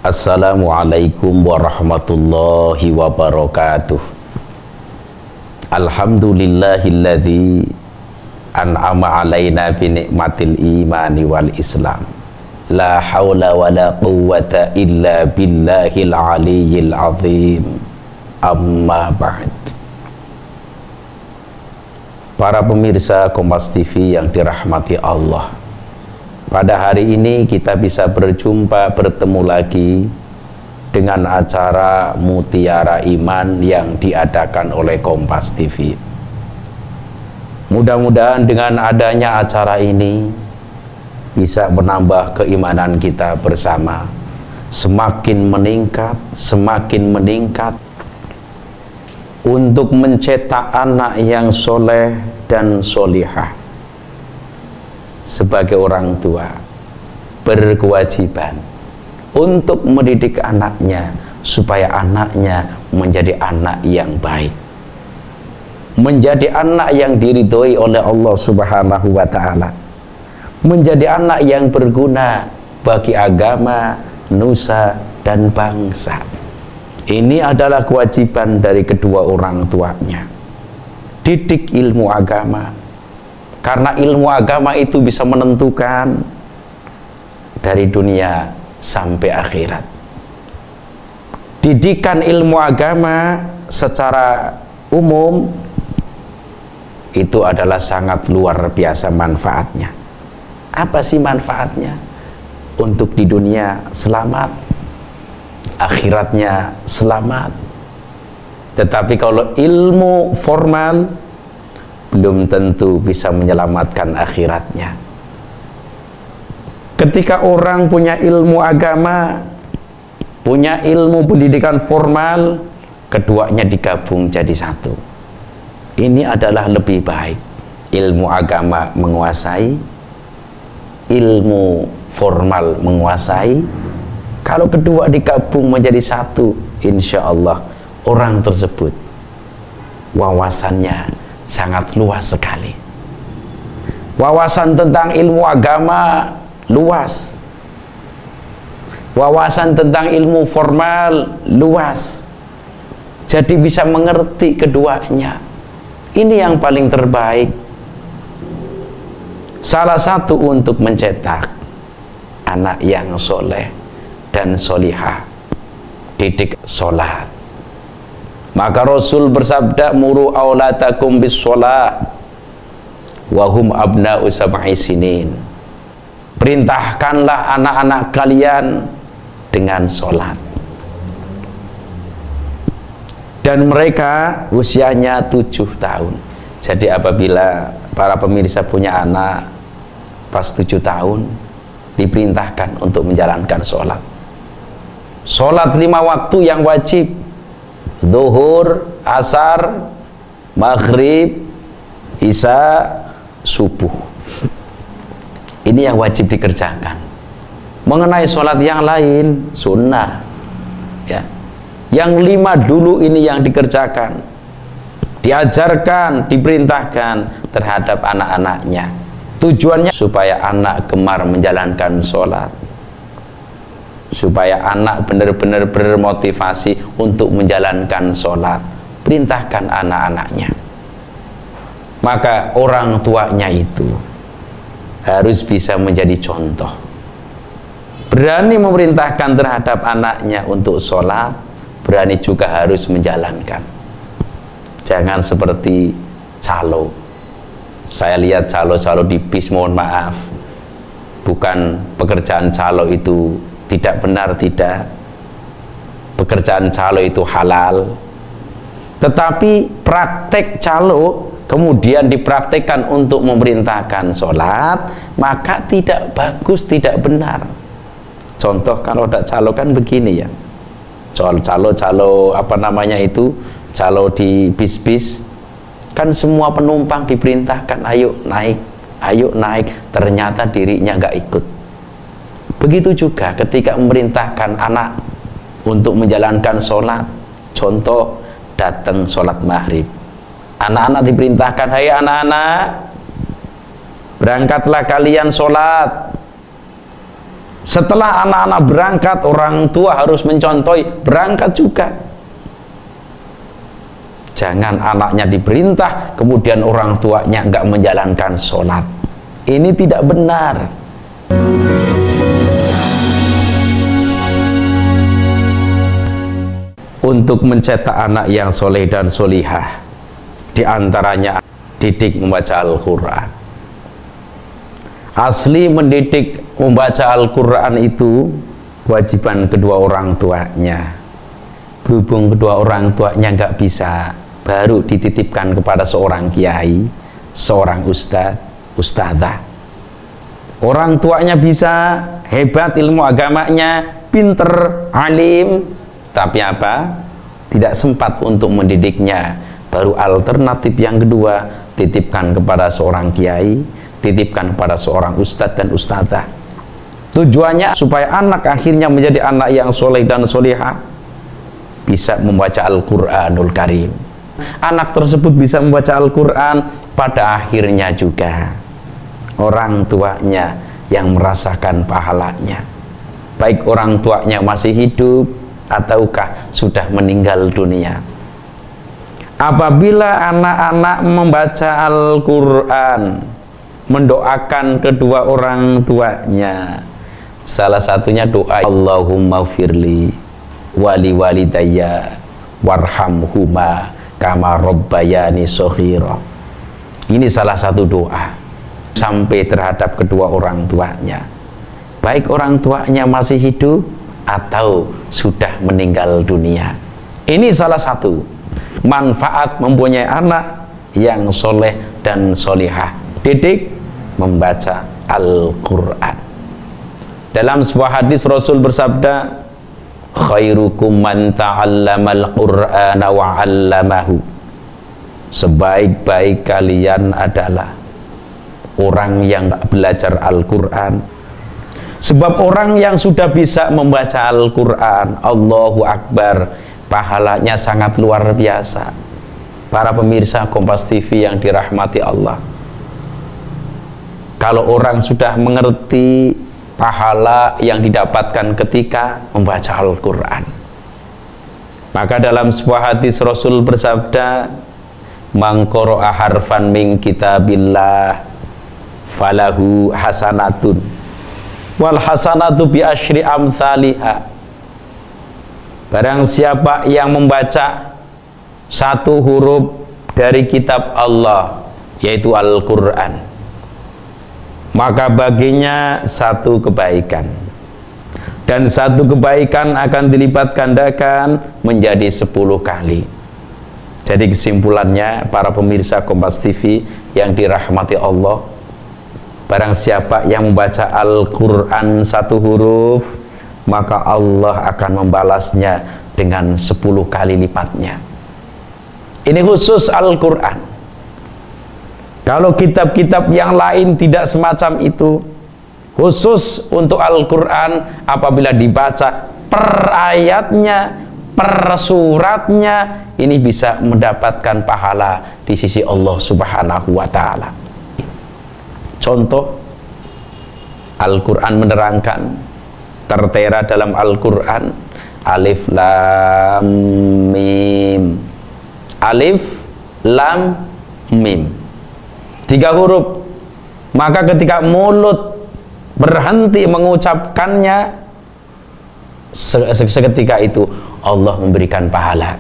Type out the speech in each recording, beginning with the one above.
Assalamualaikum warahmatullahi wabarakatuh. Alhamdulillahilladzi an'ama alaina bi ni'matil imani wal islam. La haula wala quwwata illa billahil aliyyil azim. Amma ba'd. Para pemirsa Kompas TV yang dirahmati Allah, pada hari ini kita bisa bertemu lagi dengan acara Mutiara Iman yang diadakan oleh Kompas TV. Mudah-mudahan dengan adanya acara ini bisa menambah keimanan kita bersama, semakin meningkat untuk mencetak anak yang soleh dan solihah. Sebagai orang tua berkewajiban untuk mendidik anaknya supaya anaknya menjadi anak yang baik, menjadi anak yang diridhoi oleh Allah Subhanahu wa Ta'ala, menjadi anak yang berguna bagi agama, nusa, dan bangsa. Ini adalah kewajiban dari kedua orang tuanya. Didik ilmu agama, karena ilmu agama itu bisa menentukan dari dunia sampai akhirat. Didikan ilmu agama secara umum itu adalah sangat luar biasa manfaatnya. Apa sih manfaatnya? Untuk di dunia selamat, akhiratnya selamat. Tetapi kalau ilmu formal belum tentu bisa menyelamatkan akhiratnya. Ketika orang punya ilmu agama, punya ilmu pendidikan formal, keduanya digabung jadi satu. Ini adalah lebih baik. Ilmu agama menguasai, ilmu formal menguasai. Kalau kedua digabung menjadi satu, insya Allah orang tersebut wawasannya sangat luas sekali. Wawasan tentang ilmu agama luas, wawasan tentang ilmu formal luas, jadi bisa mengerti keduanya. Ini yang paling terbaik. Salah satu untuk mencetak anak yang soleh dan solihah, didik sholat. Maka Rasul bersabda, muru aulatakum bis sholat wahum abna'u sab'i sinin. Perintahkanlah anak-anak kalian dengan sholat, dan mereka usianya 7 tahun. Jadi apabila para pemirsa punya anak pas 7 tahun, diperintahkan untuk menjalankan sholat. Sholat 5 waktu yang wajib: zuhur, asar, maghrib, isya, subuh. Ini yang wajib dikerjakan. Mengenai sholat yang lain sunnah, ya. Yang 5 dulu ini yang dikerjakan, diajarkan, diperintahkan terhadap anak-anaknya. Tujuannya supaya anak gemar menjalankan sholat, supaya anak benar-benar bermotivasi untuk menjalankan sholat. Perintahkan anak-anaknya. Maka orang tuanya itu harus bisa menjadi contoh, berani memerintahkan terhadap anaknya untuk sholat, berani juga harus menjalankan. Jangan seperti calo. Saya lihat calo-calo di bis, mohon maaf, bukan pekerjaan calo itu tidak benar, tidak. Pekerjaan calo itu halal, tetapi praktek calo kemudian dipraktekkan untuk memerintahkan sholat, maka tidak bagus, tidak benar. Contoh kalau ada calo kan begini ya, calo apa namanya itu, calo di bis-bis kan semua penumpang diperintahkan ayo naik, ternyata dirinya nggak ikut. Begitu juga ketika memerintahkan anak untuk menjalankan sholat. Contoh, datang sholat maghrib, anak-anak diperintahkan, hai anak-anak, berangkatlah kalian sholat. Setelah anak-anak berangkat, orang tua harus mencontohi berangkat juga. Jangan anaknya diperintah, kemudian orang tuanya nggak menjalankan sholat. Ini tidak benar. Untuk mencetak anak yang soleh dan solihah, diantaranya didik membaca Al-Quran. Asli mendidik membaca Al-Quran itu kewajiban kedua orang tuanya. Berhubung kedua orang tuanya nggak bisa, baru dititipkan kepada seorang kiai, seorang ustadz, ustadzah. Orang tuanya bisa, hebat ilmu agamanya, pinter, alim, tapi apa? Tidak sempat untuk mendidiknya. Baru alternatif yang kedua, titipkan kepada seorang kiai, titipkan kepada seorang ustadz dan ustadzah. Tujuannya supaya anak akhirnya menjadi anak yang soleh dan solihah, bisa membaca Al-Quranul Karim. Anak tersebut bisa membaca Al-Quran, pada akhirnya juga orang tuanya yang merasakan pahalanya, baik orang tuanya masih hidup ataukah sudah meninggal dunia. Apabila anak-anak membaca Al-Quran, mendoakan kedua orang tuanya, salah satunya doa Allahumma firli wali walidayya warhamhuma kama rabbayani shaghira. Ini salah satu doa sampai terhadap kedua orang tuanya, baik orang tuanya masih hidup atau sudah meninggal dunia. Ini salah satu manfaat mempunyai anak yang soleh dan solihah. Didik membaca Al-Quran. Dalam sebuah hadis Rasul bersabda, khairukum man ta'allamal Qur'ana wa 'allamahu. Sebaik-baik kalian adalah orang yang belajar Al-Quran. Sebab orang yang sudah bisa membaca Al-Quran, Allahu Akbar, pahalanya sangat luar biasa. Para pemirsa Kompas TV yang dirahmati Allah, kalau orang sudah mengerti pahala yang didapatkan ketika membaca Al-Quran, maka dalam sebuah hadis Rasul bersabda, man qara'a harfan min kitabillah falahu hasanatun wal hasanatu bi asyri amsalihha. Barang siapa yang membaca satu huruf dari kitab Allah, yaitu Al-Quran, maka baginya satu kebaikan, dan satu kebaikan akan dilipat gandakan menjadi 10 kali. Jadi kesimpulannya, para pemirsa Kompas TV yang dirahmati Allah, barang siapa yang membaca Al-Quran satu huruf, maka Allah akan membalasnya dengan 10 kali lipatnya. Ini khusus Al-Quran. Kalau kitab-kitab yang lain tidak semacam itu. Khusus untuk Al-Quran, apabila dibaca per ayatnya, per suratnya, ini bisa mendapatkan pahala di sisi Allah Subhanahu wa Ta'ala. Contoh, Al-Quran menerangkan, tertera dalam Al-Quran, alif lam mim, alif lam mim, 3 huruf. Maka ketika mulut berhenti mengucapkannya, seketika itu Allah memberikan pahala.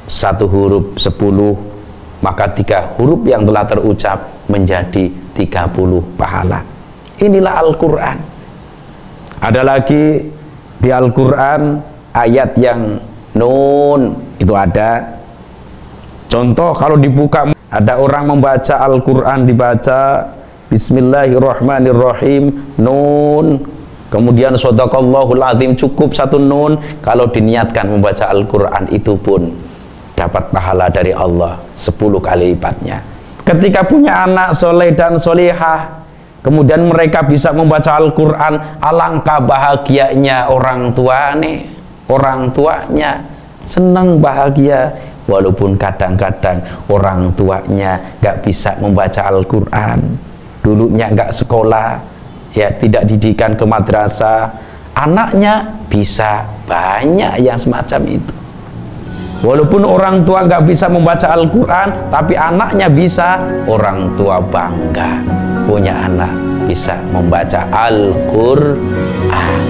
1 huruf 10, maka 3 huruf yang telah terucap menjadi 30 pahala. Inilah Al-Quran. Ada lagi di Al-Quran ayat yang nun, itu ada. Contoh, kalau dibuka, ada orang membaca Al-Quran, dibaca Bismillahirrahmanirrahim, nun, kemudian Shadaqallahul Azim, cukup 1 nun. Kalau diniatkan membaca Al-Quran, itu pun dapat pahala dari Allah 10 kali lipatnya. Ketika punya anak soleh dan solihah, kemudian mereka bisa membaca Al-Quran, alangkah bahagianya orang tuanya senang, bahagia. Walaupun kadang-kadang orang tuanya gak bisa membaca Al-Quran, dulunya gak sekolah, ya tidak didikan ke madrasah, anaknya bisa banyak yang semacam itu. Walaupun orang tua nggak bisa membaca Al-Quran, tapi anaknya bisa, orang tua bangga punya anak bisa membaca Al-Quran.